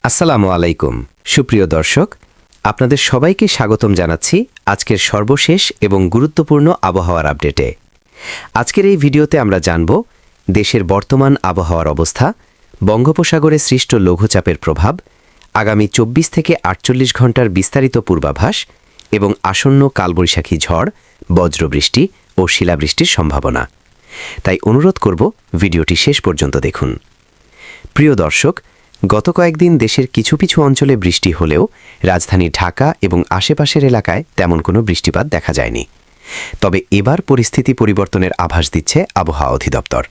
আসসালামু আলাইকুম সুপ্রিয় দর্শক, আপনাদের সবাইকে স্বাগতম জানাচ্ছি আজকের সর্বশেষ এবং গুরুত্বপূর্ণ আবহাওয়ার আপডেটে। আজকের এই ভিডিওতে আমরা জানব দেশের বর্তমান আবহাওয়ার অবস্থা, বঙ্গোপসাগরে সৃষ্ট লঘুচাপের প্রভাব, আগামী ২৪ থেকে ৪৮ ঘণ্টার বিস্তারিত পূর্বাভাস এবং আসন্ন কালবৈশাখী ঝড়, বজ্রবৃষ্টি ও শিলাবৃষ্টির সম্ভাবনা। তাই অনুরোধ করব ভিডিওটি শেষ পর্যন্ত দেখুন। প্রিয় দর্শক, গত কয়েকদিন দেশের কিছু কিছু অঞ্চলে বৃষ্টি হলেও রাজধানী ঢাকা এবং আশেপাশের এলাকায় তেমন কোনো বৃষ্টিপাত দেখা যায়নি। তবে এবার পরিস্থিতি পরিবর্তনের আভাস দিচ্ছে আবহাওয়া অধিদপ্তর।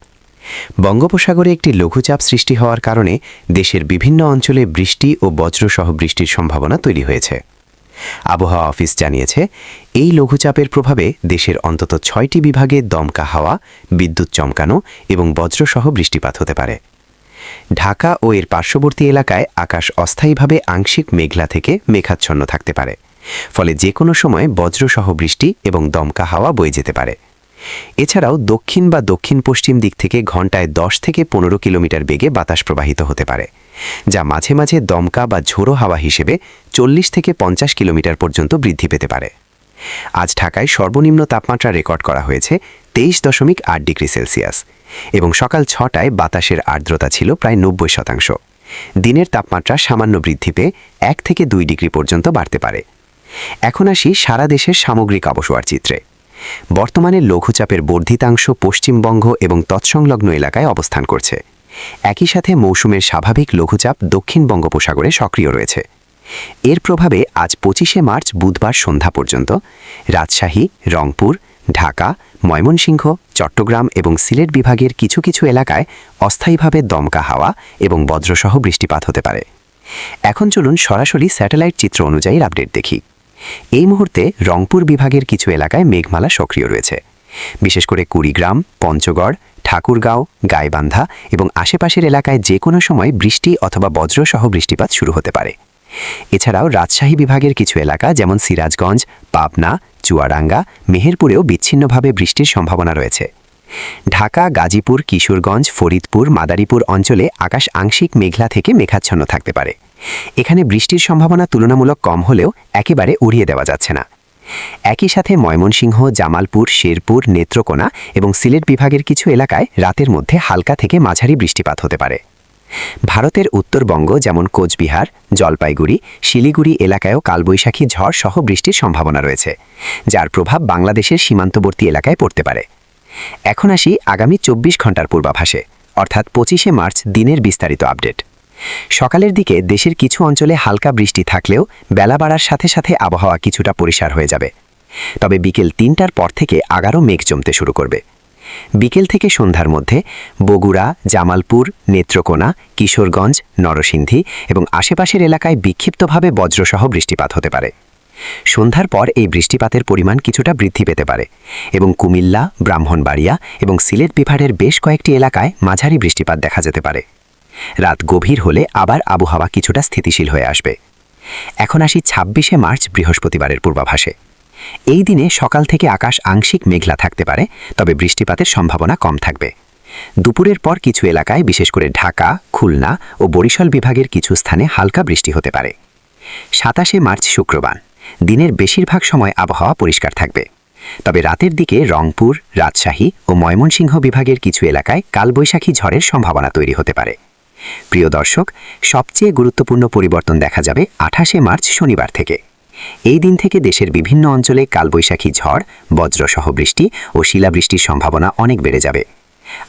বঙ্গোপসাগরে একটি লঘুচাপ সৃষ্টি হওয়ার কারণে দেশের বিভিন্ন অঞ্চলে বৃষ্টি ও বজ্রসহ বৃষ্টির সম্ভাবনা তৈরি হয়েছে। আবহাওয়া অফিস জানিয়েছে, এই লঘুচাপের প্রভাবে দেশের অন্তত ৬টি বিভাগে দমকা হাওয়া, বিদ্যুৎ চমকানো এবং বজ্রসহ বৃষ্টিপাত হতে পারে। ঢাকা ও এর পার্শ্ববর্তী এলাকায় আকাশ অস্থায়ীভাবে আংশিক মেঘলা থেকে মেঘাচ্ছন্ন থাকতে পারে, ফলে যে কোনো সময় বজ্রসহ বৃষ্টি এবং দমকা হাওয়া বয়ে যেতে পারে। এছাড়াও দক্ষিণ বা দক্ষিণ পশ্চিম দিক থেকে ঘণ্টায় ১০ থেকে ১৫ কিলোমিটার বেগে বাতাস প্রবাহিত হতে পারে, যা মাঝে মাঝে দমকা বা ঝোড়ো হাওয়া হিসেবে ৪০ থেকে ৫০ কিলোমিটার পর্যন্ত বৃদ্ধি পেতে পারে। আজ ঢাকায় সর্বনিম্ন তাপমাত্রা রেকর্ড করা হয়েছে ২৩.৮ ডিগ্রি সেলসিয়াস এবং সকাল ৬টায় বাতাসের আর্দ্রতা ছিল প্রায় ৯০%। দিনের তাপমাত্রা সামান্য বৃদ্ধি পেয়ে ১ থেকে ২ ডিগ্রি পর্যন্ত বাড়তে পারে। এখন আসি সারা দেশের সামগ্রিক আবহাওয়ার চিত্রে। বর্তমানে লঘুচাপের বর্ধিতাংশ পশ্চিমবঙ্গ এবং তৎসংলগ্ন এলাকায় অবস্থান করছে। একই সাথে মৌসুমের স্বাভাবিক লঘুচাপ দক্ষিণ বঙ্গোপসাগরে সক্রিয় রয়েছে। এর প্রভাবে আজ ২৫শে মার্চ বুধবার সন্ধ্যা পর্যন্ত রাজশাহী, রংপুর, ঢাকা, ময়মনসিংহ, চট্টগ্রাম এবং সিলেট বিভাগের কিছু কিছু এলাকায় অস্থায়ীভাবে দমকা হাওয়া এবং বজ্রসহ বৃষ্টিপাত হতে পারে। এখন চলুন সরাসরি স্যাটেলাইট চিত্র অনুযায়ী আপডেট দেখি। এই মুহূর্তে রংপুর বিভাগের কিছু এলাকায় মেঘমালা সক্রিয় রয়েছে। বিশেষ করে কুড়িগ্রাম, পঞ্চগড়, ঠাকুরগাঁও, গাইবান্ধা এবং আশেপাশের এলাকায় যে কোনো সময় বৃষ্টি অথবা বজ্রসহ বৃষ্টিপাত শুরু হতে পারে। এছাড়াও রাজশাহী বিভাগের কিছু এলাকা যেমন সিরাজগঞ্জ, পাবনা, চুয়াডাঙ্গা, মেহেরপুরেও বিচ্ছিন্নভাবে বৃষ্টির সম্ভাবনা রয়েছে। ঢাকা, গাজীপুর, কিশোরগঞ্জ, ফরিদপুর, মাদারীপুর অঞ্চলে আকাশ আংশিক মেঘলা থেকে মেঘাচ্ছন্ন থাকতে পারে। এখানে বৃষ্টির সম্ভাবনা তুলনামূলক কম হলেও একেবারে উড়িয়ে দেওয়া যাচ্ছে না। একই সাথে ময়মনসিংহ, জামালপুর, শেরপুর, নেত্রকোনা এবং সিলেট বিভাগের কিছু এলাকায় রাতের মধ্যে হালকা থেকে মাঝারি বৃষ্টিপাত হতে পারে। ভারতের উত্তরবঙ্গ যেমন কোচবিহার, জলপাইগুড়ি, শিলিগুড়ি এলাকায়ও কালবৈশাখী ঝড় সহ বৃষ্টির সম্ভাবনা রয়েছে, যার প্রভাব বাংলাদেশের সীমান্তবর্তী এলাকায় পড়তে পারে। এখন আসি আগামী ২৪ ঘণ্টার পূর্বাভাসে, অর্থাৎ ২৫শে মার্চ দিনের বিস্তারিত আপডেট। সকালের দিকে দেশের কিছু অঞ্চলে হালকা বৃষ্টি থাকলেও বেলা বাড়ার সাথে সাথে আবহাওয়া কিছুটা পরিষ্কার হয়ে যাবে। তবে বিকেল ৩টার পর থেকে আগারও মেঘ জমতে শুরু করবে। বিকেল থেকে সন্ধ্যার মধ্যে বগুড়া, জামালপুর, নেত্রকোনা, কিশোরগঞ্জ, নরসিংদী এবং আশেপাশের এলাকায় বিক্ষিপ্তভাবে বজ্রসহ বৃষ্টিপাত হতে পারে। সন্ধ্যার পর এই বৃষ্টিপাতের পরিমাণ কিছুটা বৃদ্ধি পেতে পারে এবং কুমিল্লা, ব্রাহ্মণবাড়িয়া এবং সিলেট বিভাগের বেশ কয়েকটি এলাকায় মাঝারি বৃষ্টিপাত দেখা যেতে পারে। রাত গভীর হলে আবার আবহাওয়া কিছুটা স্থিতিশীল হয়ে আসবে। এখন আসি ২৬শে মার্চ বৃহস্পতিবারের পূর্বাভাসে। এই দিনে সকাল থেকে আকাশ আংশিক মেঘলা থাকতে পারে, তবে বৃষ্টিপাতের সম্ভাবনা কম থাকবে। দুপুরের পর কিছু এলাকায় বিশেষ করে ঢাকা, খুলনা ও বরিশাল বিভাগের কিছু স্থানে হালকা বৃষ্টি হতে পারে। ২৭শে মার্চ শুক্রবার দিনের বেশিরভাগ সময় আবহাওয়া পরিষ্কার থাকবে, তবে রাতের দিকে রংপুর, রাজশাহী ও ময়মনসিংহ বিভাগের কিছু এলাকায় কালবৈশাখী ঝড়ের সম্ভাবনা তৈরি হতে পারে। প্রিয় দর্শক, সবচেয়ে গুরুত্বপূর্ণ পরিবর্তন দেখা যাবে ২৮শে মার্চ শনিবার থেকে। এই দিন থেকে দেশের বিভিন্ন অঞ্চলে কালবৈশাখী ঝড়, বজ্রসহ বৃষ্টি ও শিলাবৃষ্টির সম্ভাবনা অনেক বেড়ে যাবে।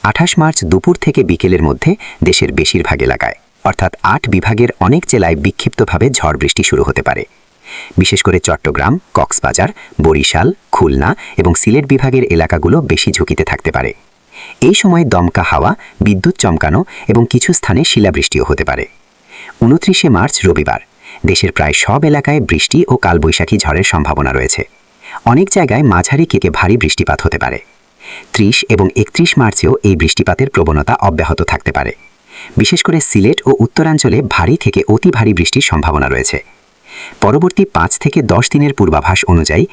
২৮ মার্চ দুপুর থেকে বিকেলের মধ্যে দেশের বেশিরভাগ এলাকায় অর্থাৎ ৮ বিভাগের অনেক জেলায় বিক্ষিপ্তভাবে ঝড় বৃষ্টি শুরু হতে পারে। বিশেষ করে চট্টগ্রাম, কক্সবাজার, বরিশাল, খুলনা এবং সিলেট বিভাগের এলাকাগুলো বেশি ঝুঁকিতে থাকতে পারে। এই সময় দমকা হাওয়া, বিদ্যুৎ চমকানো এবং কিছু স্থানে শিলাবৃষ্টিও হতে পারে। ২৯শে মার্চ রবিবার দেশের প্রায় সব এলাকায় বৃষ্টি ও কালবৈশাখী ঝড়ের সম্ভাবনা রয়েছে। অনেক জায়গায় মাঝারি থেকে ভারী বৃষ্টিপাত হতে পারে। ৩০ এবং ৩১ মার্চেও এই বৃষ্টিপাতের প্রবণতা অব্যাহত থাকতে পারে। বিশেষ করে সিলেট ও উত্তরাঞ্চলে ভারী থেকে অতি ভারী বৃষ্টির সম্ভাবনা রয়েছে। পরবর্তী ৫ থেকে ১০ দিনের পূর্বাভাস অনুযায়ী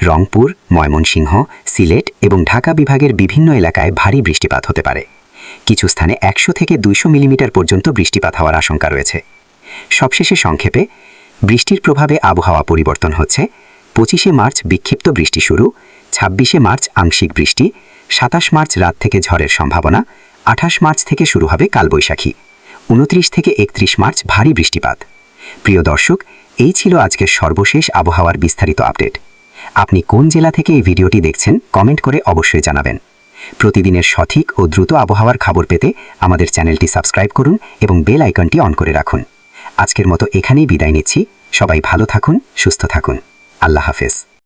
রংপুর, ময়মনসিংহ, সিলেট এবং ঢাকা বিভাগের বিভিন্ন এলাকায় ভারী বৃষ্টিপাত হতে পারে। কিছু স্থানে ১০০ থেকে ২০০ মিলিমিটার পর্যন্ত বৃষ্টিপাত হওয়ার আশঙ্কা রয়েছে। সবশেষে সংক্ষেপে, বৃষ্টির প্রভাবে আবহাওয়া পরিবর্তন হচ্ছে। 25শে মার্চ বিক্ষিপ্ত বৃষ্টি শুরু, 26শে মার্চ আংশিক বৃষ্টি, 27 মার্চ রাত থেকে ঝড়ের সম্ভাবনা, 28 মার্চ থেকে শুরু হবে কালবৈশাখী, 29 থেকে 31 মার্চ ভারী বৃষ্টিপাত। প্রিয় দর্শক, এই ছিল আজকের সর্বশেষ আবহাওয়ার বিস্তারিত আপডেট। আপনি কোন জেলা থেকে এই ভিডিওটি দেখছেন কমেন্ট করে অবশ্যই জানাবেন। প্রতিদিনের সঠিক ও দ্রুত আবহাওয়ার খবর পেতে আমাদের চ্যানেলটি সাবস্ক্রাইব করুন এবং বেল আইকনটি অন করে রাখুন। আজকের মতো এখানেই বিদায় নিচ্ছি। সবাই ভালো থাকুন, সুস্থ থাকুন। আল্লাহ হাফেজ।